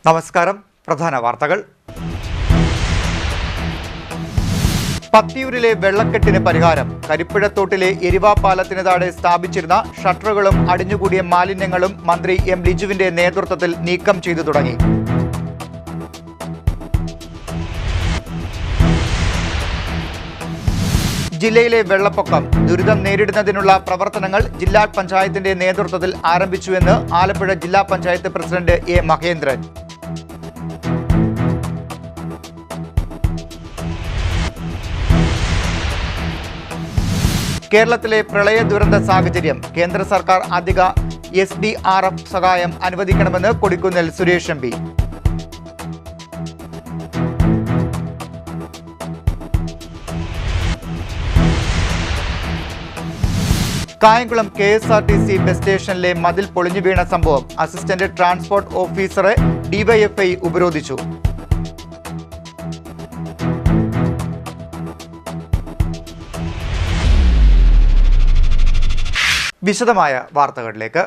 നമസ്കാരം. പ്രധാന വാർത്തകൾ. പത്തിയൂരിലെ വെള്ളക്കെട്ടിന് പരിഹാരം. കരിപ്പുഴത്തോട്ടിലെ എരിവാ പാലത്തിന് താഴെ സ്ഥാപിച്ചിരുന്ന ഷട്ടറുകളും അടിഞ്ഞുകൂടിയ മാലിന്യങ്ങളും മന്ത്രി എം ലിജുവിന്റെ നേതൃത്വത്തിൽ നീക്കം ചെയ്തു തുടങ്ങി. ജില്ലയിലെ വെള്ളപ്പൊക്കം ദുരിതം നേരിടുന്നതിനുള്ള പ്രവർത്തനങ്ങൾ ജില്ലാ പഞ്ചായത്തിന്റെ നേതൃത്വത്തിൽ ആരംഭിച്ചുവെന്ന് ആലപ്പുഴ ജില്ലാ പഞ്ചായത്ത് പ്രസിഡന്റ് എ മഹേന്ദ്രൻ. കേരളത്തിലെ പ്രളയ ദുരന്ത സാഹചര്യം. കേന്ദ്ര സർക്കാർ അധിക SDRF സഹായം അനുവദിക്കണമെന്ന് Kodikunnil Suresh MP. Kayamkulam KSRTC bus സ്റ്റേഷനിലെ മതിൽ പൊളിഞ്ഞു വീണ സംഭവം. അസിസ്റ്റന്റ് ട്രാൻസ്പോർട്ട് ഓഫീസറെ DYFI ഉപരോധിച്ചു. വിശദമായ വാർത്തകളിലേക്ക്.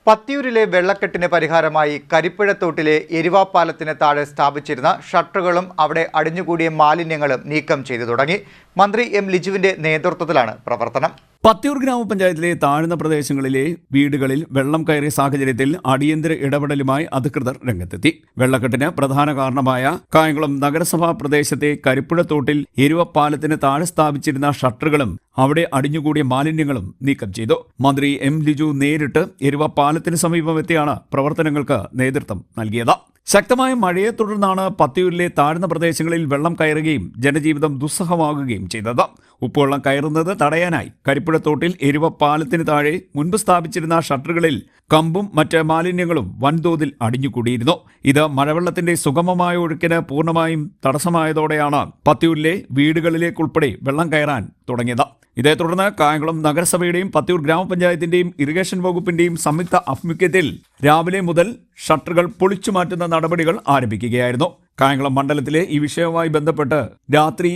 പത്തിയൂരിലെ വെള്ളക്കെട്ടിന് പരിഹാരമായി കരിപ്പുഴത്തോട്ടിലെ എരിവാ പാലത്തിന് താഴെ സ്ഥാപിച്ചിരുന്ന ഷട്ടറുകളും അവിടെ അടിഞ്ഞുകൂടിയ മാലിന്യങ്ങളും നീക്കം ചെയ്തു തുടങ്ങി. മന്ത്രി എം ലിജുവിന്റെ നേതൃത്വത്തിലാണ് പ്രവർത്തനം. പത്തിയൂർ ഗ്രാമപഞ്ചായത്തിലെ താഴ്ന്ന പ്രദേശങ്ങളിലെ വീടുകളിൽ വെള്ളം കയറിയ സാഹചര്യത്തിൽ അടിയന്തര ഇടപെടലുമായി അധികൃതർ രംഗത്തെത്തി. വെള്ളക്കെട്ടിന് പ്രധാന കാരണമായ കായംകുളം നഗരസഭാ പ്രദേശത്തെ കരിപ്പുഴത്തോട്ടിൽ എരുവ പാലത്തിന് താഴെ സ്ഥാപിച്ചിരുന്ന ഷട്ടറുകളും അവിടെ അടിഞ്ഞുകൂടിയ മാലിന്യങ്ങളും നീക്കം ചെയ്തു. മന്ത്രി എം ലിജു നേരിട്ട് എരുവ പാലത്തിന് സമീപമെത്തിയാണ് പ്രവർത്തനങ്ങൾക്ക് നേതൃത്വം നൽകിയത്. ശക്തമായ മഴയെ തുടർന്നാണ് പത്തിയൂരിലെ താഴ്ന്ന പ്രദേശങ്ങളിൽ വെള്ളം കയറുകയും ജനജീവിതം ദുസ്സഹമാകുകയും ചെയ്തത്. ഉപ്പുവെള്ളം കയറുന്നത് തടയാനായി കരിപ്പുഴത്തോട്ടിൽ എരുവ പാലത്തിന് താഴെ മുൻപ് സ്ഥാപിച്ചിരുന്ന ഷട്ടറുകളിൽ കമ്പും മറ്റ് മാലിന്യങ്ങളും വൻതോതിൽ അടിഞ്ഞുകൂടിയിരുന്നു. ഇത് മഴവെള്ളത്തിന്റെ സുഗമമായ ഒഴുക്കിന് പൂർണ്ണമായും തടസ്സമായതോടെയാണ് പത്തിയൂരിലെ വീടുകളിലേക്കുൾപ്പെടെ വെള്ളം കയറാൻ തുടങ്ങിയത്. ഇതേ തുടർന്ന് കായംകുളം നഗരസഭയുടെയും പത്തിയൂർ ഗ്രാമപഞ്ചായത്തിന്റെയും ഇറിഗേഷൻ വകുപ്പിന്റെയും സംയുക്ത ആഭിമുഖ്യത്തിൽ രാവിലെ മുതൽ ഷട്ടറുകൾ പൊളിച്ചു മാറ്റുന്ന നടപടികൾ ആരംഭിക്കുകയായിരുന്നു. കായംകുളം മണ്ഡലത്തിലെ ഈ വിഷയവുമായി ബന്ധപ്പെട്ട് രാത്രി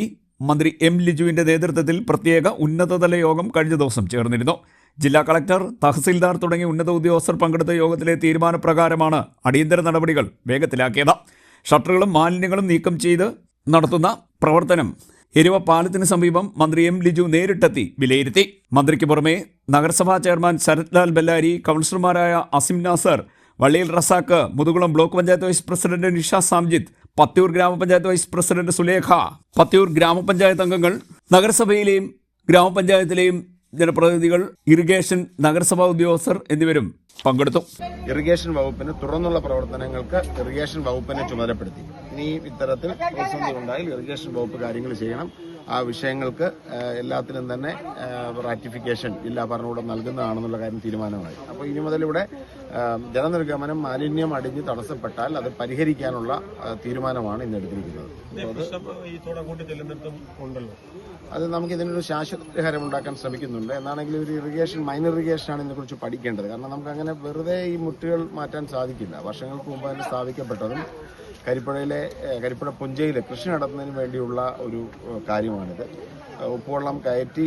മന്ത്രി എം ലിജുവിന്റെ നേതൃത്വത്തിൽ പ്രത്യേക ഉന്നതതല യോഗം കഴിഞ്ഞ ദിവസം ചേർന്നിരുന്നു. ജില്ലാ കളക്ടർ, തഹസിൽദാർ തുടങ്ങിയ ഉന്നത ഉദ്യോഗസ്ഥർ പങ്കെടുത്ത യോഗത്തിലെ തീരുമാനപ്രകാരമാണ് അടിയന്തര നടപടികൾ വേഗത്തിലാക്കിയത്. ഷട്ടറുകളും മാലിന്യങ്ങളും നീക്കം ചെയ്ത് നടത്തുന്ന പ്രവർത്തനം എരുവ പാലത്തിന് സമീപം മന്ത്രി എം ലിജു നേരിട്ടെത്തി വിലയിരുത്തി. മന്ത്രിക്ക് പുറമെ നഗരസഭാ ചെയർമാൻ ശരത് ലാൽ ബെല്ലാരി, കൗൺസിലർമാരായ അസിം നാസർ, വള്ളിയിൽ Razak, Muthukulam block panchayat vice president Nisha Samjith, Pathiyoor grama panchayat vice president Sulekha, Pathiyoor ഗ്രാമപഞ്ചായത്ത് അംഗങ്ങൾ, നഗരസഭയിലെയും ഗ്രാമപഞ്ചായത്തിലെയും ജനപ്രതിനിധികൾ, ഇറിഗേഷൻ നഗരസഭാ ഉദ്യോഗസ്ഥർ എന്നിവരും പങ്കെടുത്തു. ഇറിഗേഷൻ വകുപ്പിന് തുറന്നുള്ള പ്രവർത്തനങ്ങൾക്ക് ഇറിഗേഷൻ വകുപ്പിനെ ചുമതലപ്പെടുത്തി. ഇനി ഇത്തരത്തിൽ പ്രതിസന്ധി ഉണ്ടായാൽ ഇറിഗേഷൻ വകുപ്പ് കാര്യങ്ങൾ ചെയ്യണം. ആ വിഷയങ്ങൾക്ക് എല്ലാത്തിനും തന്നെ റാറ്റിഫിക്കേഷൻ ജില്ലാ ഭരണകൂടം നൽകുന്നതാണെന്നുള്ള കാര്യം തീരുമാനമായി. അപ്പോൾ ഇനി മുതൽ ഇവിടെ ജലനിർഗമനം മാലിന്യം അടിഞ്ഞ് തടസ്സപ്പെട്ടാൽ അത് പരിഹരിക്കാനുള്ള തീരുമാനമാണ് ഇന്ന് എടുത്തിരിക്കുന്നത്. അത് നമുക്ക് ഇതിനൊരു ശാശ്വത പരിഹാരം ഉണ്ടാക്കാൻ ശ്രമിക്കുന്നുണ്ട്. എന്നാണെങ്കിൽ ഒരു ഇറിഗേഷൻ, മൈനർ ഇറിഗേഷനാണ് ഇതിനെക്കുറിച്ച് പഠിക്കേണ്ടത്. കാരണം നമുക്ക് അങ്ങനെ വെറുതെ ഈ മുട്ടുകൾ മാറ്റാൻ സാധിക്കില്ല. വർഷങ്ങൾക്ക് മുമ്പ് തന്നെ സ്ഥാപിക്കപ്പെട്ടതും കരിപ്പുഴ പുഞ്ചയിൽ കൃഷി നടത്തുന്നതിന് വേണ്ടിയുള്ള ഒരു കാര്യമാണിത്. ഉപ്പുവെള്ളം കയറ്റി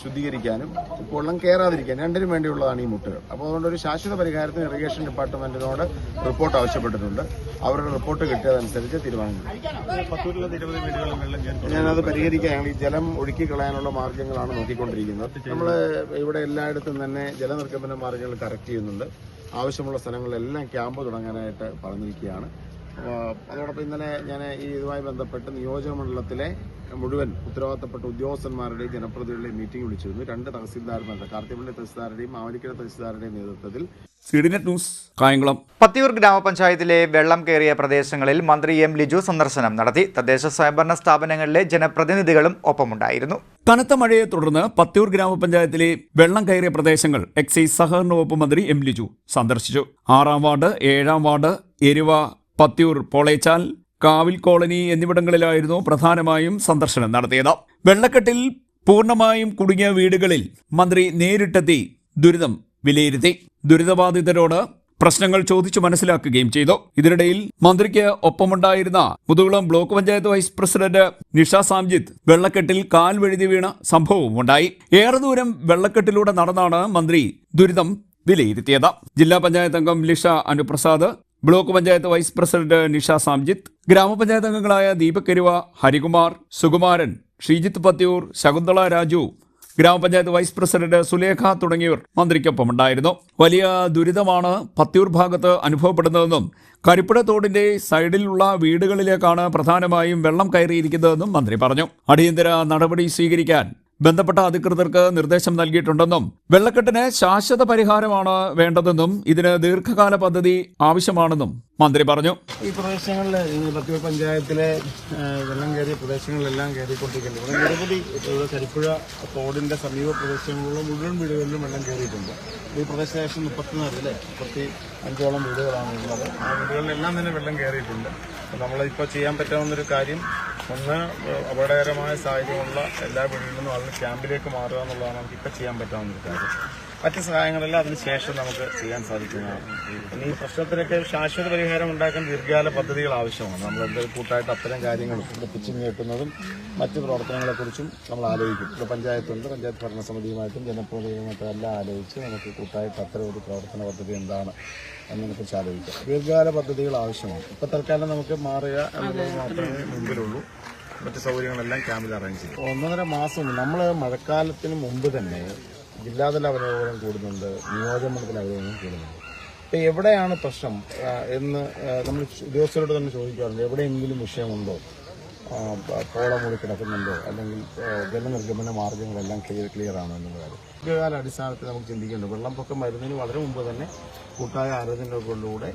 ശുദ്ധീകരിക്കാനും ഉപ്പുവെള്ളം കയറാതിരിക്കാനും രണ്ടിനും വേണ്ടിയുള്ളതാണ് ഈ മുട്ടുകൾ. അപ്പോൾ അതുകൊണ്ടൊരു ശാശ്വത പരിഹാരത്തിന് ഇറിഗേഷൻ ഡിപ്പാർട്ട്മെന്റിനോട് റിപ്പോർട്ട് ആവശ്യപ്പെട്ടിട്ടുണ്ട്. അവരുടെ റിപ്പോർട്ട് കിട്ടിയതനുസരിച്ച് തീരുമാനം. ഞാനത് പരിഹരിക്കാൻ ഈ ജലം ഒഴുക്കി കളയാനുള്ള മാർഗങ്ങളാണ് നോക്കിക്കൊണ്ടിരിക്കുന്നത്. നമ്മൾ ഇവിടെ എല്ലായിടത്തും തന്നെ ജലനിർഗമന മാർഗങ്ങൾ കറക്റ്റ് ചെയ്യുന്നുണ്ട്. ആവശ്യമുള്ള സ്ഥലങ്ങളിലെല്ലാം ക്യാമ്പ് തുടങ്ങാനായിട്ട് പറഞ്ഞിരിക്കുകയാണ്. അതോടൊപ്പം ഇന്നലെ ഞാൻ ഇതുമായി ബന്ധപ്പെട്ട് നിയോജകമണ്ഡലത്തിലെ മുഴുവൻ ഉത്തരവാദിത്തപ്പെട്ട ഉദ്യോഗസ്ഥന്മാരുടെയും ജനപ്രതിനിധികളുടെയും മീറ്റിംഗ് വിളിച്ചിരുന്നു. 2 തഹസിൽദാർമാരുടെ, കാർത്തിപ്പള്ളി തഹസിൽദാരുടെയും മാവലിക്കര തഹസിൽദാരുടെയും നേതൃത്വത്തിൽ. ന്യൂസ്, കായംകുളം. പത്തിയൂർ ഗ്രാമപഞ്ചായത്തിലെ വെള്ളം കയറിയ പ്രദേശങ്ങളിൽ മന്ത്രി എം ലിജു സന്ദർശനം നടത്തി. തദ്ദേശ സ്വയംഭരണ സ്ഥാപനങ്ങളിലെ ജനപ്രതിനിധികളും ഒപ്പമുണ്ടായിരുന്നു. കനത്ത മഴയെ തുടർന്ന് പത്തിയൂർ ഗ്രാമപഞ്ചായത്തിലെ വെള്ളം കയറിയ പ്രദേശങ്ങൾ എക്സൈസ് സഹകരണ വകുപ്പ് മന്ത്രി എം ലിജു സന്ദർശിച്ചു. 6-ാം വാർഡ്, 7-ാം വാർഡ്, എരുവ, പത്തിയൂർ, പോളേച്ചാൽ, കാവിൽ കോളനി എന്നിവിടങ്ങളിലായിരുന്നു പ്രധാനമായും സന്ദർശനം നടത്തിയത്. വെള്ളക്കെട്ടിൽ പൂർണ്ണമായും കുടുങ്ങിയ വീടുകളിൽ മന്ത്രി നേരിട്ടെത്തി ദുരിതം വിലയിരുത്തി. ദുരിതബാധിതരോട് പ്രശ്നങ്ങൾ ചോദിച്ചു മനസ്സിലാക്കുകയും ചെയ്തു. ഇതിനിടയിൽ മന്ത്രിക്ക് ഒപ്പമുണ്ടായിരുന്ന Muthukulam block panchayat vice president Nisha Samjith വെള്ളക്കെട്ടിൽ കാൽ വഴുതി വീണ സംഭവവും ഉണ്ടായി. ഏറെ ദൂരം വെള്ളക്കെട്ടിലൂടെ നടന്നാണ് മന്ത്രി ദുരിതം വിലയിരുത്തിയത്. ജില്ലാ പഞ്ചായത്ത് അംഗം Lisha Anuprasad, block panchayat vice president Nisha Samjith, grama panchayat അംഗങ്ങളായ ദീപക് കരുവ, ഹരികുമാർ, സുകുമാരൻ, ശ്രീജിത്ത് പത്തിയൂർ, ശകുന്തള രാജു, ഗ്രാമപഞ്ചായത്ത് വൈസ് പ്രസിഡന്റ് സുലേഖ തുടങ്ങിയവർ മന്ത്രിക്കൊപ്പമുണ്ടായിരുന്നു. വലിയ ദുരിതമാണ് പത്തിയൂർ ഭാഗത്ത് അനുഭവപ്പെടുന്നതെന്നും കരിപ്പുഴ തോടിന്റെ സൈഡിലുള്ള വീടുകളിലേക്കാണ് പ്രധാനമായും വെള്ളം കയറിയിരിക്കുന്നതെന്നും മന്ത്രി പറഞ്ഞു. അടിയന്തര നടപടി സ്വീകരിക്കാൻ ബന്ധപ്പെട്ട അധികൃതർക്ക് നിർദ്ദേശം നൽകിയിട്ടുണ്ടെന്നും വെള്ളക്കെട്ടിന് ശാശ്വത പരിഹാരമാണ് വേണ്ടതെന്നും ഇതിന് ദീർഘകാല പദ്ധതി ആവശ്യമാണെന്നും മന്ത്രി പറഞ്ഞു. ഈ പ്രദേശങ്ങളിൽ പത്തിയൂർ പഞ്ചായത്തിലെ വെള്ളം കയറിയ പ്രദേശങ്ങളിലെല്ലാം കയറിക്കൊണ്ടിരിക്കുന്നു. ഇവിടെ നിരവധി കരിപ്പുഴ തോടിന്റെ സമീപ പ്രദേശങ്ങളിലുള്ള മുഴുവൻ വീടുകളിലും വെള്ളം കയറിയിട്ടുണ്ട്. ഈ പ്രദേശം ഏകദേശം 35ഓളം വീടുകളാണ് ഉള്ളത്. ആ വീടുകളിലെല്ലാം തന്നെ വെള്ളം കയറിയിട്ടുണ്ട്. നമ്മളിപ്പോൾ ചെയ്യാൻ പറ്റാവുന്നൊരു കാര്യം, ഒന്ന് അപകടകരമായ സാഹചര്യമുള്ള എല്ലാ വീടുകളിൽ നിന്നും ആളുകൾ ക്യാമ്പിലേക്ക് മാറുക എന്നുള്ളതാണ് നമുക്ക് ഇപ്പോൾ ചെയ്യാൻ പറ്റാവുന്നൊരു കാര്യം. മറ്റ് സഹായങ്ങളെല്ലാം അതിനുശേഷം നമുക്ക് ചെയ്യാൻ സാധിക്കുന്നതാണ്. പിന്നെ ഈ പ്രശ്നത്തിനൊക്കെ ശാശ്വത പരിഹാരം ഉണ്ടാക്കാൻ ദീർഘകാല പദ്ധതികൾ ആവശ്യമാണ്. നമ്മൾ എന്തായാലും കൂട്ടായിട്ട് അത്തരം കാര്യങ്ങളും ഇവിടെ പിച്ചിങ് കെട്ടുന്നതും മറ്റ് പ്രവർത്തനങ്ങളെക്കുറിച്ചും നമ്മൾ ആലോചിക്കും. ഇപ്പോൾ പഞ്ചായത്തുണ്ട്, പഞ്ചായത്ത് ഭരണസമിതിയുമായിട്ടും ജനപ്രതിനിധികളുമായിട്ടും എല്ലാം ആലോചിച്ച് നമുക്ക് കൂട്ടായിട്ട് അത്തരം ഒരു പ്രവർത്തന പദ്ധതി എന്താണ് എന്നതിനെക്കുറിച്ച് ആലോചിക്കാം. ദീർഘകാല പദ്ധതികൾ ആവശ്യമാണ്. ഇപ്പോൾ തൽക്കാലം നമുക്ക് മാറുക എന്നുള്ളത് മാത്രമേ മുമ്പിലുള്ളൂ. മറ്റ് സൗകര്യങ്ങളെല്ലാം ക്യാമ്പിൽ അറേഞ്ച് ചെയ്യും. 1.5 മാസം നമ്മൾ മഴക്കാലത്തിന് മുമ്പ് തന്നെ ജില്ലാതല അവലോകനം കൂടുന്നുണ്ട്, നിയോജകമണ്ഡലത്തിലെ അവലോകനം കൂടുന്നുണ്ട്. ഇപ്പം എവിടെയാണ് പ്രശ്നം എന്ന് നമ്മൾ ഉദ്യോഗസ്ഥരോട് തന്നെ ചോദിക്കാറുണ്ട്. എവിടെയെങ്കിലും വിഷയമുണ്ടോ, പോള മൂടി കിടക്കുന്നുണ്ടോ, അല്ലെങ്കിൽ ജലനിർഗമന മാർഗ്ഗങ്ങളെല്ലാം ക്ലിയർ ആണോ എന്നുള്ള കാര്യം ദീർഘകാല അടിസ്ഥാനത്തിൽ നമുക്ക് ചിന്തിക്കേണ്ടത്. വെള്ളപ്പൊക്കം വരുന്നതിന് വളരെ മുമ്പ് തന്നെ കൂട്ടായ ആലോചനകളിലൂടെ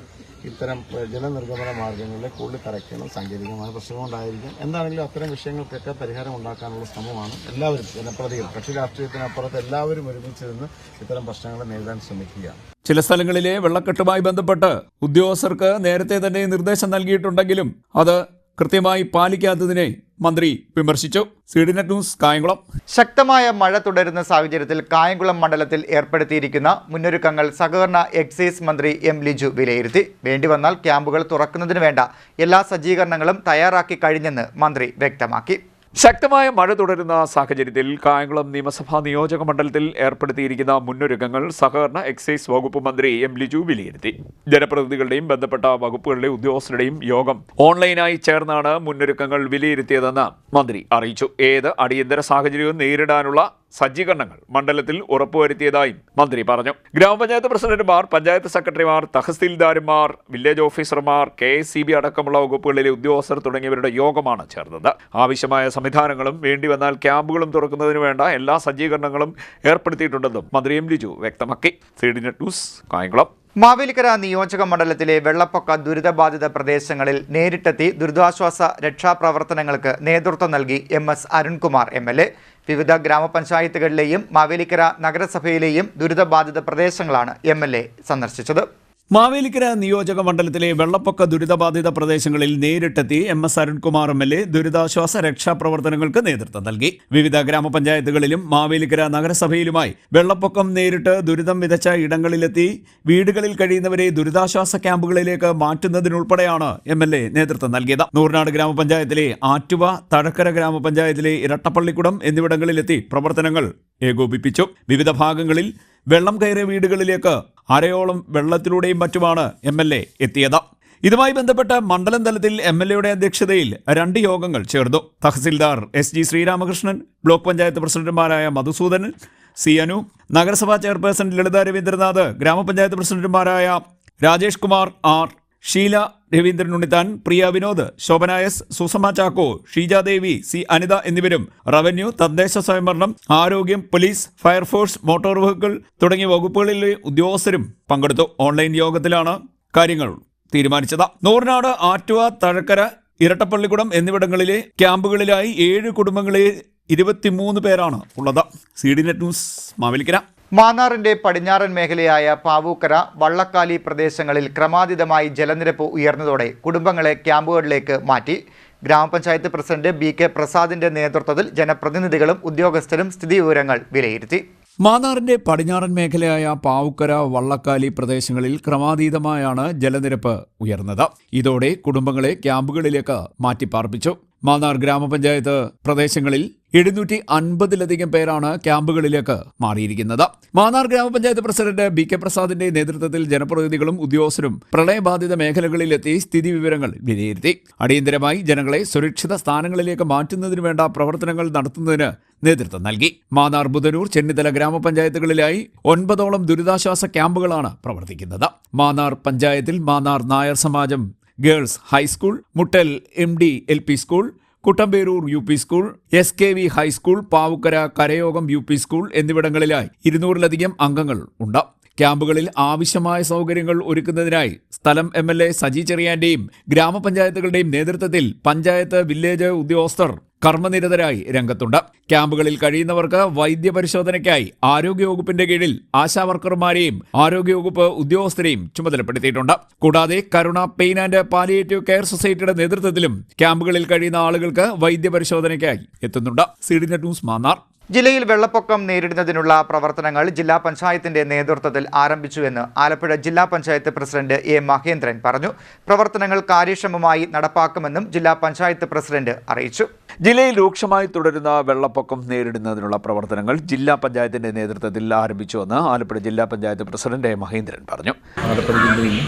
ഇത്തരം ജലനിർഗമന മാർഗ്ഗങ്ങളിലെ കൂടുതൽ കറക്റ്റ് സാങ്കേതികമായ പ്രശ്നങ്ങളുണ്ടായിരിക്കും. എന്താണെങ്കിലും അത്തരം വിഷയങ്ങൾക്കൊക്കെ പരിഹാരം ഉണ്ടാക്കാനുള്ള ശ്രമമാണ് എല്ലാവരും, ജനപ്രതികൾ, കക്ഷി രാഷ്ട്രീയത്തിനപ്പുറത്ത് എല്ലാവരും ഒരുമിച്ച് നിന്ന് ഇത്തരം പ്രശ്നങ്ങളെ നേരിടാൻ ശ്രമിക്കുകയാണ്. ചില സ്ഥലങ്ങളിലെ വെള്ളക്കെട്ടുമായി ബന്ധപ്പെട്ട് ഉദ്യോഗസ്ഥർക്ക് നേരത്തെ തന്നെ നിർദ്ദേശം നൽകിയിട്ടുണ്ടെങ്കിലും അത് കൃത്യമായി പാലിക്കാത്തതിനെ മന്ത്രി വിമർശിച്ചു. CDNet news, Kayamkulam. ശക്തമായ മഴ തുടരുന്ന സാഹചര്യത്തിൽ കായംകുളം മണ്ഡലത്തിൽ ഏർപ്പെടുത്തിയിരിക്കുന്ന മുന്നൊരുക്കങ്ങൾ സഹകരണ എക്സൈസ് മന്ത്രി M. ലിജു വിലയിരുത്തി. വേണ്ടിവന്നാൽ ക്യാമ്പുകൾ തുറക്കുന്നതിന് വേണ്ട എല്ലാ സജ്ജീകരണങ്ങളും തയ്യാറാക്കി കഴിഞ്ഞെന്ന് മന്ത്രി വ്യക്തമാക്കി. ശക്തമായ മഴ തുടരുന്ന സാഹചര്യത്തിൽ കായംകുളം നിയമസഭാ നിയോജക മണ്ഡലത്തിൽ ഏർപ്പെടുത്തിയിരിക്കുന്ന മുന്നൊരുക്കങ്ങൾ സഹകരണ എക്സൈസ് വകുപ്പ് മന്ത്രി M. ലിജു വിലയിരുത്തി. ജനപ്രതിനിധികളുടെയും ബന്ധപ്പെട്ട വകുപ്പുകളിലെ ഉദ്യോഗസ്ഥരുടെയും യോഗം ഓൺലൈനായി ചേർന്നാണ് മുന്നൊരുക്കങ്ങൾ വിലയിരുത്തിയതെന്ന് മന്ത്രി അറിയിച്ചു. ഏത് അടിയന്തര സാഹചര്യവും നേരിടാനുള്ള സജ്ജീകരണങ്ങൾ മണ്ഡലത്തിൽ ഉറപ്പുവരുത്തിയതായും മന്ത്രി പറഞ്ഞു. ഗ്രാമപഞ്ചായത്ത് പ്രസിഡന്റുമാർ, പഞ്ചായത്ത് സെക്രട്ടറിമാർ, തഹസിൽദാർമാർ, വില്ലേജ് ഓഫീസർമാർ, KSCB അടക്കമുള്ള വകുപ്പുകളിലെ ഉദ്യോഗസ്ഥർ തുടങ്ങിയവരുടെ യോഗമാണ് ചേർന്നത്. ആവശ്യമായ സംവിധാനങ്ങളും വേണ്ടിവന്നാൽ ക്യാമ്പുകളും തുറക്കുന്നതിന് വേണ്ട എല്ലാ സജ്ജീകരണങ്ങളും ഏർപ്പെടുത്തിയിട്ടുണ്ടെന്നും മന്ത്രി M. ലിജു വ്യക്തമാക്കി. CDNet news, Kayamkulam. മാവേലിക്കര നിയോജക മണ്ഡലത്തിലെ വെള്ളപ്പൊക്ക ദുരിതബാധിത പ്രദേശങ്ങളിൽ നേരിട്ടെത്തി ദുരിതാശ്വാസ രക്ഷാപ്രവർത്തനങ്ങൾക്ക് നേതൃത്വം നൽകി MS അരുൺകുമാർ MLA. വിവിധ ഗ്രാമപഞ്ചായത്തുകളിലെയും മാവേലിക്കര നഗരസഭയിലെയും ദുരിതബാധിത പ്രദേശങ്ങളാണ് MLA സന്ദർശിച്ചത്. മാവേലിക്കര നിയോജക മണ്ഡലത്തിലെ വെള്ളപ്പൊക്ക ദുരിതബാധിത പ്രദേശങ്ങളിൽ നേരിട്ടെത്തി MS അരുൺകുമാർ MLA ദുരിതാശ്വാസ രക്ഷാപ്രവർത്തനങ്ങൾക്ക് നേതൃത്വം നൽകി. വിവിധ ഗ്രാമപഞ്ചായത്തുകളിലും മാവേലിക്കര നഗരസഭയിലുമായി വെള്ളപ്പൊക്കം നേരിട്ട് ദുരിതം വിതച്ച ഇടങ്ങളിലെത്തി വീടുകളിൽ കഴിയുന്നവരെ ദുരിതാശ്വാസ ക്യാമ്പുകളിലേക്ക് മാറ്റുന്നതിനുൾപ്പെടെയാണ് MLA നേതൃത്വം നൽകിയത്. നൂർനാട് ഗ്രാമപഞ്ചായത്തിലെ ആറ്റുവ, തഴക്കര ഗ്രാമപഞ്ചായത്തിലെ ഇരട്ടപ്പള്ളിക്കുടം എന്നിവിടങ്ങളിലെത്തി പ്രവർത്തനങ്ങൾ ഏകോപിപ്പിച്ചു. വിവിധ ഭാഗങ്ങളിൽ വെള്ളം കയറിയ വീടുകളിലേക്ക് അരയോളം വെള്ളത്തിലൂടെയും മറ്റുമാണ് MLA എത്തിയത്. ഇതുമായി ബന്ധപ്പെട്ട് മണ്ഡലം തലത്തിൽ MLAയുടെ അധ്യക്ഷതയിൽ 2 യോഗങ്ങൾ ചേർന്നു. തഹസിൽദാർ SG ശ്രീരാമകൃഷ്ണൻ, ബ്ലോക്ക് പഞ്ചായത്ത് പ്രസിഡന്റുമാരായ മധുസൂദനൻ, C. അനു, നഗരസഭാ ചെയർപേഴ്സൺ ലളിത രവീന്ദ്രനാഥ്, ഗ്രാമപഞ്ചായത്ത് പ്രസിഡന്റുമാരായ രാജേഷ് കുമാർ R, ഷീല രവീന്ദ്രൻ ഉണ്ണിത്താൻ, പ്രിയ വിനോദ്, ശോഭന S, സുസമ ചാക്കോ, ഷീജാദേവി, C. അനിത എന്നിവരും റവന്യൂ, തദ്ദേശ സ്വയംഭരണം, ആരോഗ്യം, പോലീസ്, ഫയർഫോഴ്സ്, മോട്ടോർ വെഹിക്കിൾ തുടങ്ങിയ വകുപ്പുകളിലെ ഉദ്യോഗസ്ഥരും പങ്കെടുത്തു. ഓൺലൈൻ യോഗത്തിലാണ് കാര്യങ്ങൾ തീരുമാനിച്ചത്. നൂർനാട്, ആറ്റുവ, തഴക്കര, ഇരട്ടപ്പള്ളിക്കുടം എന്നിവിടങ്ങളിലെ ക്യാമ്പുകളിലായി 7 കുടുംബങ്ങളിൽ 23 പേരാണ് ഉള്ളത്. CDNet news, Mavelikkara. മാന്നാറിന്റെ പടിഞ്ഞാറൻ മേഖലയായ പാവൂക്കര, വള്ളക്കാലി പ്രദേശങ്ങളിൽ ക്രമാതീതമായി ജലനിരപ്പ് ഉയർന്നതോടെ കുടുംബങ്ങളെ ക്യാമ്പുകളിലേക്ക് മാറ്റി. ഗ്രാമപഞ്ചായത്ത് പ്രസിഡന്റ് BK പ്രസാദിന്റെ നേതൃത്വത്തിൽ ജനപ്രതിനിധികളും ഉദ്യോഗസ്ഥരും സ്ഥിതിവിവരങ്ങൾ വിലയിരുത്തി. മാന്നാറിന്റെ പടിഞ്ഞാറൻ മേഖലയായ പാവുക്കര, വള്ളക്കാലി പ്രദേശങ്ങളിൽ ക്രമാതീതമായാണ് ജലനിരപ്പ് ഉയർന്നത്. ഇതോടെ കുടുംബങ്ങളെ ക്യാമ്പുകളിലേക്ക് മാറ്റിപ്പാർപ്പിച്ചു. മാന്നാർ ഗ്രാമപഞ്ചായത്ത് പ്രദേശങ്ങളിൽ 750-ലധികം പേരാണ് ക്യാമ്പുകളിലേക്ക് മാറിയിരിക്കുന്നത്. മാന്നാർ ഗ്രാമപഞ്ചായത്ത് പ്രസിഡന്റ് BK പ്രസാദിന്റെ നേതൃത്വത്തിൽ ജനപ്രതിനിധികളും ഉദ്യോഗസ്ഥരും പ്രളയബാധിത മേഖലകളിലെത്തി സ്ഥിതിവിവരങ്ങൾ വിലയിരുത്തി. അടിയന്തരമായി ജനങ്ങളെ സുരക്ഷിത സ്ഥാനങ്ങളിലേക്ക് മാറ്റുന്നതിനു വേണ്ട പ്രവർത്തനങ്ങൾ നടത്തുന്നതിന് നേതൃത്വം നൽകി. മാന്നാർ, ബുധനൂർ, ചെന്നിത്തല ഗ്രാമപഞ്ചായത്തുകളിലായി 9ഓളം ദുരിതാശ്വാസ ക്യാമ്പുകളാണ് പ്രവർത്തിക്കുന്നത്. മാന്നാർ പഞ്ചായത്തിൽ Mannar Nair Samajam girls high school, Muttal MD LP school, Kuttemperoor UP school, SKV high school, Pavukkara Karayogam UP school എന്നിവിടങ്ങളിലായി 200-ലധികം അംഗങ്ങൾ ഉണ്ട്. ക്യാമ്പുകളിൽ ആവശ്യമായ സൗകര്യങ്ങൾ ഒരുക്കുന്നതിനായി സ്ഥലം MLA സജി ചെറിയാന്റെയും ഗ്രാമപഞ്ചായത്തുകളുടെയും നേതൃത്വത്തിൽ പഞ്ചായത്ത്, വില്ലേജ് ഉദ്യോഗസ്ഥർ കർമ്മനിരതരായി രംഗത്തുണ്ട്. ക്യാമ്പുകളിൽ കഴിയുന്നവർക്ക് വൈദ്യപരിശോധനയ്ക്കായി ആരോഗ്യവകുപ്പിന്റെ കീഴിൽ ആശാവർക്കർമാരെയും ആരോഗ്യവകുപ്പ് ഉദ്യോഗസ്ഥരെയും ചുമതലപ്പെടുത്തിയിട്ടുണ്ട്. കൂടാതെ കരുണ പെയിൻ ആൻഡ് പാലിയേറ്റീവ് കെയർ സൊസൈറ്റിയുടെ നേതൃത്വത്തിലും ക്യാമ്പുകളിൽ കഴിയുന്ന ആളുകൾക്ക് വൈദ്യപരിശോധനയ്ക്കായി എത്തുന്നുണ്ട്. CDNet news, Mannar. ജില്ലയിൽ വെള്ളപ്പൊക്കം നേരിടുന്നതിനുള്ള പ്രവർത്തനങ്ങൾ ജില്ലാ പഞ്ചായത്തിന്റെ നേതൃത്വത്തിൽ ആരംഭിച്ചുവെന്ന് ആലപ്പുഴ ജില്ലാ പഞ്ചായത്ത് പ്രസിഡന്റ് A. മഹേന്ദ്രൻ പറഞ്ഞു. പ്രവർത്തനങ്ങൾ കാര്യക്ഷമമായി നടപ്പാക്കുമെന്നും ജില്ലാ പഞ്ചായത്ത് പ്രസിഡന്റ് അറിയിച്ചു. ജില്ലയിൽ രൂക്ഷമായി തുടരുന്ന വെള്ളപ്പൊക്കം നേരിടുന്നതിനുള്ള പ്രവർത്തനങ്ങൾ ജില്ലാ പഞ്ചായത്തിന്റെ നേതൃത്വത്തിൽ ആരംഭിച്ചുവെന്ന് ആലപ്പുഴ ജില്ലാ പഞ്ചായത്ത് പ്രസിഡന്റ് A. മഹേന്ദ്രൻ പറഞ്ഞു. ആലപ്പുഴ ജില്ലയിൽ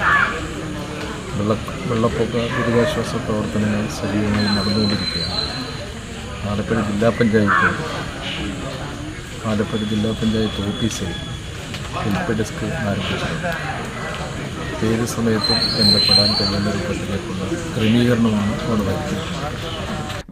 വെള്ളപ്പൊക്ക ദുരിതാശ്വാസ പ്രവർത്തനങ്ങൾ സജീവമായി നടന്നുകൊണ്ടിരിക്കുകയാണ്. ആലപ്പുഴ ജില്ലാ പഞ്ചായത്ത് ഓഫീസിൽ ഹെൽപ്പ് ഡെസ്ക് ആരംഭിച്ചിട്ടുണ്ട്. ഏത് സമയത്തും ബന്ധപ്പെടാൻ കഴിയുന്ന രൂപത്തിലേക്കുള്ള ക്രമീകരണമാണ് അവിടെ വരുത്തിയത്.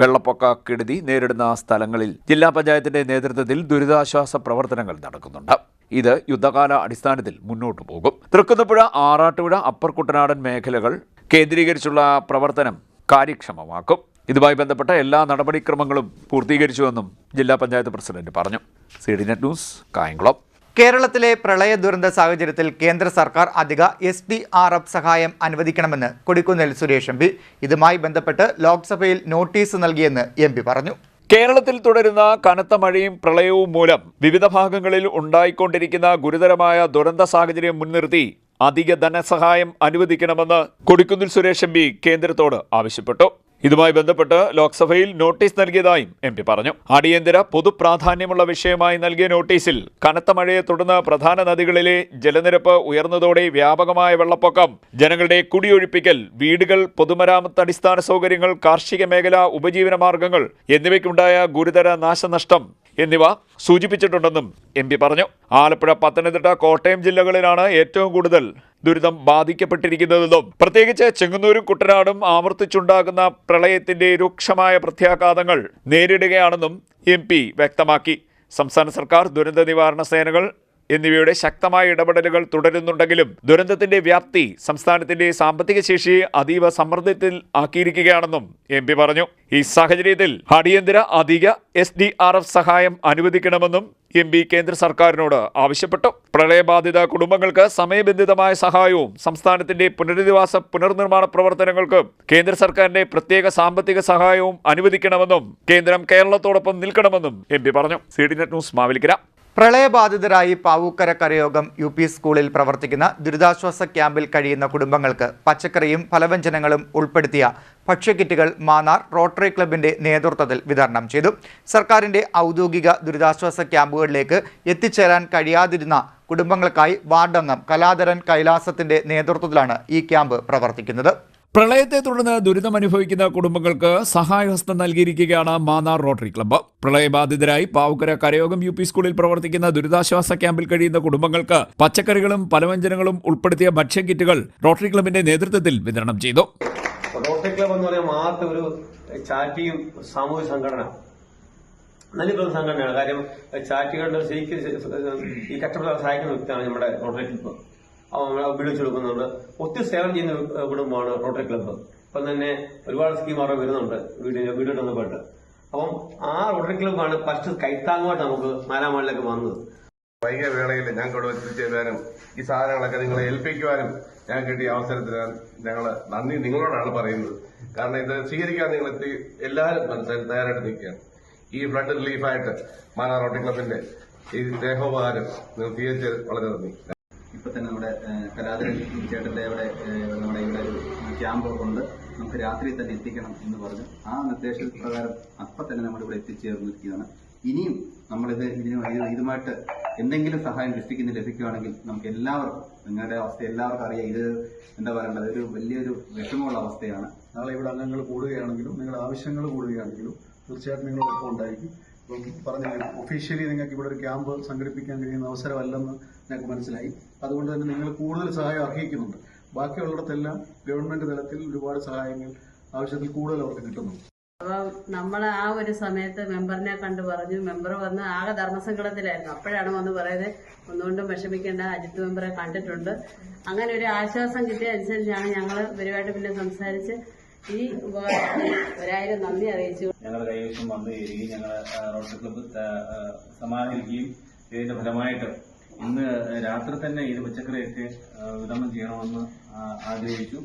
വെള്ളപ്പൊക്ക കെടുതി നേരിടുന്ന സ്ഥലങ്ങളിൽ ജില്ലാ പഞ്ചായത്തിന്റെ നേതൃത്വത്തിൽ ദുരിതാശ്വാസ പ്രവർത്തനങ്ങൾ നടക്കുന്നുണ്ട്. ഇത് യുദ്ധകാല അടിസ്ഥാനത്തിൽ മുന്നോട്ടു പോകും. തൃക്കുന്നപ്പുഴ, ആറാട്ടുപുഴ, അപ്പർ കുട്ടനാടൻ മേഖലകൾ കേന്ദ്രീകരിച്ചുള്ള പ്രവർത്തനം കാര്യക്ഷമമാക്കും. ഇതുമായി ബന്ധപ്പെട്ട എല്ലാ നടപടിക്രമങ്ങളും പൂർത്തീകരിച്ചുവെന്നും ജില്ലാ പഞ്ചായത്ത് പ്രസിഡന്റ് പറഞ്ഞു. CDNet news, Kayamkulam. കേരളത്തിലെ പ്രളയ ദുരന്ത സാഹചര്യത്തിൽ കേന്ദ്ര സർക്കാർ അധിക SDRF സഹായം അനുവദിക്കണമെന്ന് കൊടിക്കുന്നിൽ സുരേഷ് MP. ഇതുമായി ബന്ധപ്പെട്ട് ലോക്സഭയിൽ നോട്ടീസ് നൽകിയെന്ന് MP പറഞ്ഞു. കേരളത്തിൽ തുടരുന്ന കനത്ത മഴയും പ്രളയവും മൂലം വിവിധ ഭാഗങ്ങളിൽ ഉണ്ടായിക്കൊണ്ടിരിക്കുന്ന ഗുരുതരമായ ദുരന്ത സാഹചര്യം മുൻനിർത്തി അധിക ധനസഹായം അനുവദിക്കണമെന്ന് കൊടിക്കുന്നിൽ സുരേഷ് MP കേന്ദ്രത്തോട് ആവശ്യപ്പെട്ടു. ഇതുമായി ബന്ധപ്പെട്ട് ലോക്സഭയിൽ നോട്ടീസ് നൽകിയതായും MP പറഞ്ഞു. അടിയന്തര പൊതുപ്രാധാന്യമുള്ള വിഷയമായി നൽകിയ നോട്ടീസിൽ കനത്ത മഴയെ തുടർന്ന് പ്രധാന നദികളിലെ ജലനിരപ്പ് ഉയർന്നതോടെ വ്യാപകമായ വെള്ളപ്പൊക്കം, ജനങ്ങളുടെ കുടിയൊഴിപ്പിക്കൽ, വീടുകൾ, പൊതുമരാമത്ത് അടിസ്ഥാന സൗകര്യങ്ങൾ, കാർഷിക മേഖല, ഉപജീവന മാർഗങ്ങൾ എന്നിവയ്ക്കുണ്ടായ ഗുരുതര നാശനഷ്ടം എന്നിവ സൂചിപ്പിച്ചിട്ടുണ്ടെന്നും MP പറഞ്ഞു. ആലപ്പുഴ, പത്തനംതിട്ട, കോട്ടയം ജില്ലകളിലാണ് ഏറ്റവും കൂടുതൽ ദുരിതം ബാധിക്കപ്പെട്ടിരിക്കുന്നതെന്നും പ്രത്യേകിച്ച് ചെങ്ങന്നൂരും കുട്ടനാടും ആവർത്തിച്ചുണ്ടാകുന്ന പ്രളയത്തിന്റെ രൂക്ഷമായ പ്രത്യാഘാതങ്ങൾ നേരിടുകയാണെന്നും MP വ്യക്തമാക്കി. സംസ്ഥാന സർക്കാർ, ദുരന്ത നിവാരണ സേനകൾ എന്നിവയുടെ ശക്തമായ ഇടപെടലുകൾ തുടരുന്നുണ്ടെങ്കിലും ദുരന്തത്തിന്റെ വ്യാപ്തി സംസ്ഥാനത്തിന്റെ സാമ്പത്തിക ശേഷിയെ അതീവ സമ്മർദ്ദത്തിൽ ആക്കിയിരിക്കുകയാണെന്നും MP പറഞ്ഞു. ഈ സാഹചര്യത്തിൽ അടിയന്തര അധിക SDRF സഹായം അനുവദിക്കണമെന്നും MP കേന്ദ്ര സർക്കാരിനോട് ആവശ്യപ്പെട്ടു. പ്രളയബാധിത കുടുംബങ്ങൾക്ക് സമയബന്ധിതമായ സഹായവും സംസ്ഥാനത്തിന്റെ പുനരധിവാസ-പുനർനിർമ്മാണ പ്രവർത്തനങ്ങൾക്ക് കേന്ദ്ര സർക്കാരിന്റെ പ്രത്യേക സാമ്പത്തിക സഹായവും അനുവദിക്കണമെന്നും കേന്ദ്രം കേരളത്തോടൊപ്പം നിൽക്കണമെന്നും MP പറഞ്ഞു. CDNet news, Mavelikkara. പ്രളയബാധിതരായി പാവൂക്കര കരയോഗം UP സ്കൂളിൽ പ്രവർത്തിക്കുന്ന ദുരിതാശ്വാസ ക്യാമ്പിൽ കഴിയുന്ന കുടുംബങ്ങൾക്ക് പച്ചക്കറിയും ഫലവ്യഞ്ജനങ്ങളും ഉൾപ്പെടുത്തിയ ഭക്ഷ്യക്കിറ്റുകൾ മാന്നാർ റോട്ടറി ക്ലബിന്റെ നേതൃത്വത്തിൽ വിതരണം ചെയ്തു. സർക്കാരിന്റെ ഔദ്യോഗിക ദുരിതാശ്വാസ ക്യാമ്പുകളിലേക്ക് എത്തിച്ചേരാൻ കഴിയാതിരുന്ന കുടുംബങ്ങൾക്കായി വാർഡംഗം കലാധരൻ കൈലാസത്തിന്റെ നേതൃത്വത്തിലാണ് ഈ ക്യാമ്പ് പ്രവർത്തിക്കുന്നത്. പ്രളയത്തെ തുടർന്ന് ദുരിതമനുഭവിക്കുന്ന കുടുംബങ്ങൾക്ക് സഹായഹസ്തം നൽകിയിരിക്കുകയാണ് മാന്നാർ റോട്ടറി ക്ലബ്ബ്. പ്രളയബാധിതരായി പാവുക്കര കരയോഗം UP സ്കൂളിൽ പ്രവർത്തിക്കുന്ന ദുരിതാശ്വാസ ക്യാമ്പിൽ കഴിയുന്ന കുടുംബങ്ങൾക്ക് പച്ചക്കറികളും ഫലവ്യഞ്ജനങ്ങളും ഉൾപ്പെടുത്തിയ ഭക്ഷ്യക്കിറ്റുകൾ റോട്ടറി ക്ലബിന്റെ നേതൃത്വത്തിൽ വിതരണം ചെയ്തു. റോട്ടറി ക്ലബ് എന്ന് പറയുമ്പോൾ മാത്രം ഒരു ചാറ്റിയും സാമൂഹിക സംഘടന, നല്ലൊരു സംഘടനയാണ്. കാര്യം ചാറ്റുകളുടെ ഈ കഷ്ടപ്പെട്ടവരെ സഹായിക്കുന്ന വ്യക്തിയാണ് നമ്മുടെ റോട്ടറി ക്ലബ്ബ്. വീട് വെച്ച് കൊടുക്കുന്നുണ്ട്. ഒത്തിരി സേവനം ചെയ്യുന്ന കുടുംബമാണ് റോട്ടറി ക്ലബ്ബ്. ഇപ്പം തന്നെ ഒരുപാട് സ്കീമുകൾ വരുന്നുണ്ട് വീട് ബന്ധപ്പെട്ട്. അപ്പം ആ റോട്ടറി ക്ലബ്ബാണ് ഫസ്റ്റ് കൈത്താങ്ങുമായിട്ട് നമുക്ക് നാലാം വാർഡിലേക്ക് വന്നത്. വൈകിയ വേളയിൽ ഞങ്ങൾക്ക് ഇവിടെ എത്തിച്ചേരാനും ഈ സാധനങ്ങളൊക്കെ നിങ്ങളെ ഏൽപ്പിക്കുവാനും ഞാൻ കിട്ടിയ അവസരത്തിന് ഞങ്ങൾ നന്ദി നിങ്ങളോടാണ് പറയുന്നത്. കാരണം ഇത് സ്വീകരിക്കാൻ നിങ്ങൾ എല്ലാവരും തയ്യാറായിട്ട് നിൽക്കുകയാണ്. ഈ ഫ്ലഡ് റിലീഫായിട്ട് മാന്നാർ റോട്ടറി ക്ലബിന്റെ ഈ ദേഹോപകാരം നിങ്ങൾ സ്വീകരിച്ച് വളരെ നന്ദി. ഇപ്പൊ തന്നെ നമ്മുടെ കലാധരൻ ചേട്ടന്റെ അവിടെ നമ്മുടെ ഇവിടെ ഒരു ക്യാമ്പ് ഉണ്ട്. നമുക്ക് രാത്രി തന്നെ എത്തിക്കണം എന്ന് പറഞ്ഞു. ആ നിർദ്ദേശപ്രകാരം അപ്പം തന്നെ നമ്മളിവിടെ എത്തിച്ചേർന്നിരിക്കുകയാണ്. ഇനിയും ഇതുമായിട്ട് എന്തെങ്കിലും സഹായം ഡിസ്ട്രിക്റ്റിൽ നിന്ന് ലഭിക്കുകയാണെങ്കിൽ നമുക്ക് എല്ലാവർക്കും, നിങ്ങളുടെ അവസ്ഥ എല്ലാവർക്കും അറിയാം, ഇത് എന്താ പറയേണ്ടത്, ഒരു വലിയൊരു വിഷമമുള്ള അവസ്ഥയാണ്. നാളെ ഇവിടെ അംഗങ്ങൾ കൂടുകയാണെങ്കിലും നിങ്ങളുടെ ആവശ്യങ്ങൾ കൂടുകയാണെങ്കിലും തീർച്ചയായിട്ടും നിങ്ങളോടൊപ്പം ഉണ്ടായിരിക്കും. ഇപ്പം പറഞ്ഞ ഒഫീഷ്യലി നിങ്ങൾക്ക് ഇവിടെ ഒരു ക്യാമ്പ് സംഘടിപ്പിക്കാൻ കഴിയുന്ന അവസരമല്ലെന്ന് ഞങ്ങൾക്ക് മനസ്സിലായി. അതുകൊണ്ട് തന്നെ നിങ്ങൾ കൂടുതൽ സഹായം അർഹിക്കുന്നുണ്ട്. ബാക്കിയുള്ളിടത്തെല്ലാം ഗവൺമെന്റ് തലത്തിൽ ഒരുപാട് സഹായങ്ങൾ ആവശ്യത്തിൽ കൂടുതൽ അവർക്ക് കിട്ടുന്നുണ്ട്. അപ്പം നമ്മൾ ആ ഒരു സമയത്ത് മെമ്പറിനെ കണ്ടു പറഞ്ഞു. മെമ്പർ വന്ന് ആകെ ധർമ്മസങ്കടത്തിലായിരുന്നു. അപ്പോഴാണ് വന്ന് പറയുന്നത് ഒന്നുകൊണ്ടും വിഷമിക്കേണ്ട, അജിത് മെമ്പറെ കണ്ടിട്ടുണ്ട്. അങ്ങനെ ഒരു ആശ്വാസം കിട്ടിയ അനുസരിച്ചാണ് ഞങ്ങൾ ഇവരുമായിട്ട് പിന്നെ സംസാരിച്ച് ഈ ഉപകാരത്തിന് 1000 നന്ദി അറിയിച്ചു. ഞങ്ങളുടെ കൈവശം വന്നു ചേരുകയും ഞങ്ങൾ റോട്ടറി ക്ലബ്ബ് സമാഹരിക്കുകയും ഇതിന്റെ ഫലമായിട്ട് ഇന്ന് രാത്രി തന്നെ ഇത് പച്ചക്കറിയൊക്കെ വിതരണം ചെയ്യണമെന്ന് ആഗ്രഹിച്ചു.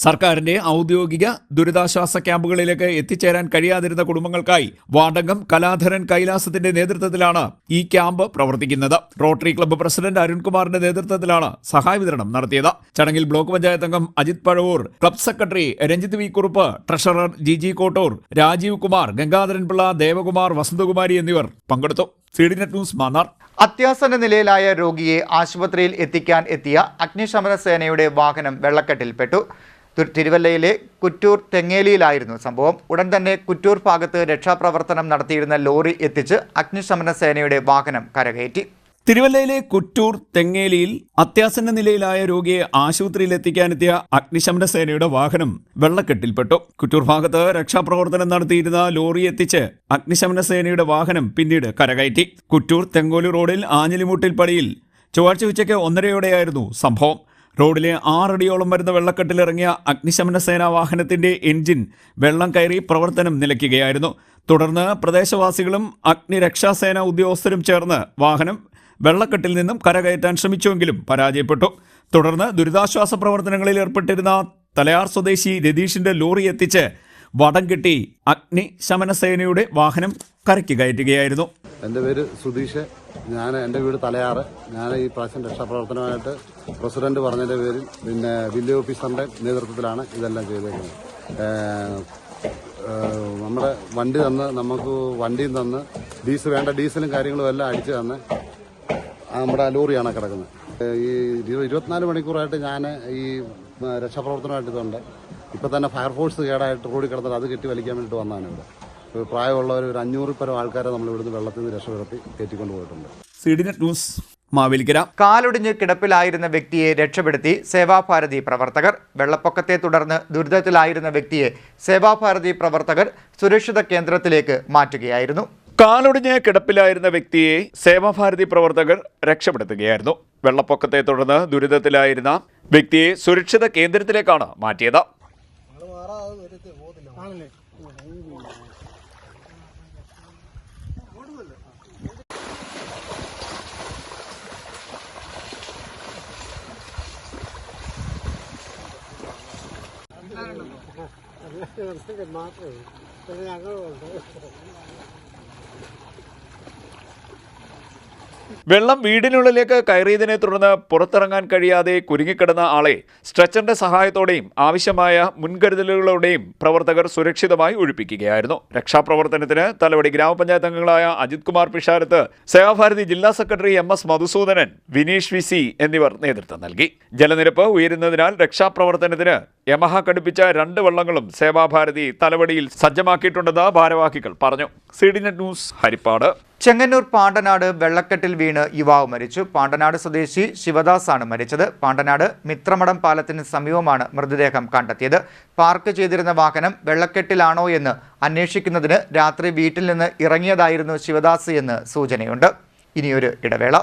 സർക്കാരിന്റെ ഔദ്യോഗിക ദുരിതാശ്വാസ ക്യാമ്പുകളിലേക്ക് എത്തിച്ചേരാൻ കഴിയാതിരുന്ന കുടുംബങ്ങൾക്കായി വാർഡംഗം കലാധരൻ കൈലാസത്തിന്റെ നേതൃത്വത്തിലാണ് ഈ ക്യാമ്പ് പ്രവർത്തിക്കുന്നത്. റോട്ടറി ക്ലബ്ബ് പ്രസിഡന്റ് അരുൺകുമാറിന്റെ നേതൃത്വത്തിലാണ് സഹായ വിതരണം നടത്തിയത്. ചടങ്ങിൽ ബ്ലോക്ക് പഞ്ചായത്ത് അംഗം Ajith Pazhavoor, club secretary Ranjith V Kurup, treasurer G Kottoor, Rajeev Kumar, Gangadharan Pillai, Devakumar, Vasanthakumari എന്നിവർ പങ്കെടുത്തു. CDNet news Mannar. അത്യാസന്ന നിലയിലായ രോഗിയെ ആശുപത്രിയിൽ എത്തിക്കാൻ എത്തിയ അഗ്നിശമന സേനയുടെ വാഹനം വെള്ളക്കെട്ടിൽപ്പെട്ടു. തിരുവല്ലയിലെ കുറ്റൂർ തെങ്ങേലിയിലായിരുന്നു സംഭവം. ഉടൻ തന്നെ കുറ്റൂർ ഭാഗത്ത് രക്ഷാപ്രവർത്തനം നടത്തിയിരുന്ന ലോറി എത്തിച്ച് അഗ്നിശമന സേനയുടെ വാഹനം കരകയറ്റി. തിരുവല്ലയിലെ കുറ്റൂർ തെങ്ങേലിയിൽ അത്യാസന്ന നിലയിലായ രോഗിയെ ആശുപത്രിയിൽ എത്തിക്കാനെത്തിയ അഗ്നിശമന സേനയുടെ വാഹനം വെള്ളക്കെട്ടിൽപ്പെട്ടു. കുറ്റൂർ ഭാഗത്ത് രക്ഷാപ്രവർത്തനം നടത്തിയിരുന്ന ലോറി എത്തിച്ച് അഗ്നിശമന സേനയുടെ വാഹനം പിന്നീട് കരകയറ്റി. കുറ്റൂർ തെങ്കോലി റോഡിൽ ആഞ്ഞിലിമുട്ടിൽ പടിയിൽ ചൊവ്വാഴ്ച ഉച്ചയ്ക്ക് 1:30യോടെയായിരുന്നു സംഭവം. റോഡിലെ 6 അടിയോളം വരുന്ന വെള്ളക്കെട്ടിലിറങ്ങിയ അഗ്നിശമന സേനാ വാഹനത്തിന്റെ എൻജിൻ വെള്ളം കയറി പ്രവർത്തനം നിലയ്ക്കുകയായിരുന്നു. തുടർന്ന് പ്രദേശവാസികളും അഗ്നിരക്ഷാസേന ഉദ്യോഗസ്ഥരും ചേർന്ന് വാഹനം വെള്ളക്കെട്ടിൽ നിന്നും കരകയറ്റാൻ ശ്രമിച്ചുവെങ്കിലും പരാജയപ്പെട്ടു. തുടർന്ന് ദുരിതാശ്വാസ പ്രവർത്തനങ്ങളിൽ ഏർപ്പെട്ടിരുന്ന തലയാർ സ്വദേശി രതീഷിന്റെ ലോറി എത്തിച്ച് വടം കെട്ടി അഗ്നിശമന സേനയുടെ വാഹനം കരയ്ക്ക് കയറ്റുകയായിരുന്നു. എൻ്റെ പേര് സുധീഷ്. എൻ്റെ വീട് തലയാറ്. ഞാൻ ഈ പ്രാവശ്യം രക്ഷാപ്രവർത്തനമായിട്ട് പ്രസിഡന്റ് പറഞ്ഞതിൻ്റെ പേരിൽ പിന്നെ വില്ലേജ് ഓഫീസറിൻ്റെ നേതൃത്വത്തിലാണ് ഇതെല്ലാം ചെയ്തേക്കുന്നത്. നമ്മുടെ വണ്ടി തന്ന്, നമുക്ക് വണ്ടിയും തന്ന്, വേണ്ട ഡീസലും കാര്യങ്ങളും എല്ലാം അടിച്ചു തന്ന് നമ്മുടെ ലോറിയാണ് കിടക്കുന്നത്. ഈ 24 മണിക്കൂറായിട്ട് ഞാൻ ഈ രക്ഷാപ്രവർത്തനമായിട്ട് ഇതുണ്ട്. ഇപ്പം തന്നെ ഫയർഫോഴ്സ് കേടായിട്ട് റോഡിൽ കിടന്നിട്ട് അത് കെട്ടി വലിക്കാൻ വേണ്ടിയിട്ട് വന്നതാണ് ഇവിടെ. പ്രായമുള്ളവർ ഒരു 500 പരം ആൾക്കാരെ നമ്മൾ ഇവിടുന്ന് വെള്ളത്തിൽ നിന്ന് രക്ഷപ്പെടുത്തി കയറ്റിക്കൊണ്ട് പോയിട്ടുണ്ട്. CDNet news Mavelikkara. കാലൊടിഞ്ഞ് കിടപ്പിലായിരുന്ന വ്യക്തിയെ രക്ഷപ്പെടുത്തി സേവാഭാരതി പ്രവർത്തകർ. വെള്ളപ്പൊക്കത്തെ തുടർന്ന് ദുരിതത്തിലായിരുന്ന വ്യക്തിയെ സേവാഭാരതി പ്രവർത്തകർ സുരക്ഷിത കേന്ദ്രത്തിലേക്ക് മാറ്റുകയായിരുന്നു. കാലൊടിഞ്ഞ് കിടപ്പിലായിരുന്ന വ്യക്തിയെ സേവാഭാരതി പ്രവർത്തകർ രക്ഷപ്പെടുത്തുകയായിരുന്നു. വെള്ളപ്പൊക്കത്തെ തുടർന്ന് ദുരിതത്തിലായിരുന്ന വ്യക്തിയെ സുരക്ഷിത കേന്ദ്രത്തിലേക്കാണ് മാറ്റിയത്. വെള്ളം വീടിനുള്ളിലേക്ക് കയറിയതിനെ തുടർന്ന് പുറത്തിറങ്ങാൻ കഴിയാതെ കുരുങ്ങിക്കിടന്ന ആളെ സ്ട്രെച്ചറിന്റെ സഹായത്തോടെയും ആവശ്യമായ മുൻകരുതലുകളോടെയും പ്രവർത്തകർ സുരക്ഷിതമായി ഒഴിപ്പിക്കുകയായിരുന്നു. രക്ഷാപ്രവർത്തനത്തിന് തലവടി ഗ്രാമപഞ്ചായത്ത് അംഗങ്ങളായ അജിത് കുമാർ പിഷാരത്ത്, സേവാഭാരതി ജില്ലാ secretary MS Madhusudanan, Vineesh VC എന്നിവർ നേതൃത്വം നൽകി. ജലനിരപ്പ് ഉയരുന്നതിനാൽ രക്ഷാപ്രവർത്തനത്തിന് യമഹ ഘടിപ്പിച്ച 2 വള്ളങ്ങളും സേവാഭാരതി തലവടിയിൽ സജ്ജമാക്കിയിട്ടുണ്ടെന്ന് ഭാരവാഹികൾ പറഞ്ഞു. CDNet news Haripad. ചെങ്ങന്നൂർ പാണ്ടനാട് വെള്ളക്കെട്ടിൽ വീണ് യുവാവ് മരിച്ചു. പാണ്ടനാട് സ്വദേശി ശിവദാസ് ആണ് മരിച്ചത്. പാണ്ടനാട് മിത്രമടം പാലത്തിന് സമീപമാണ് മൃതദേഹം കണ്ടെത്തിയത്. പാർക്ക് ചെയ്തിരുന്ന വാഹനം വെള്ളക്കെട്ടിലാണോ എന്ന് അന്വേഷിക്കുന്നതിന് രാത്രി വീട്ടിൽ നിന്ന് ഇറങ്ങിയതായിരുന്നു ശിവദാസ് എന്ന് സൂചനയുണ്ട്. ഇനിയൊരു ഇടവേള.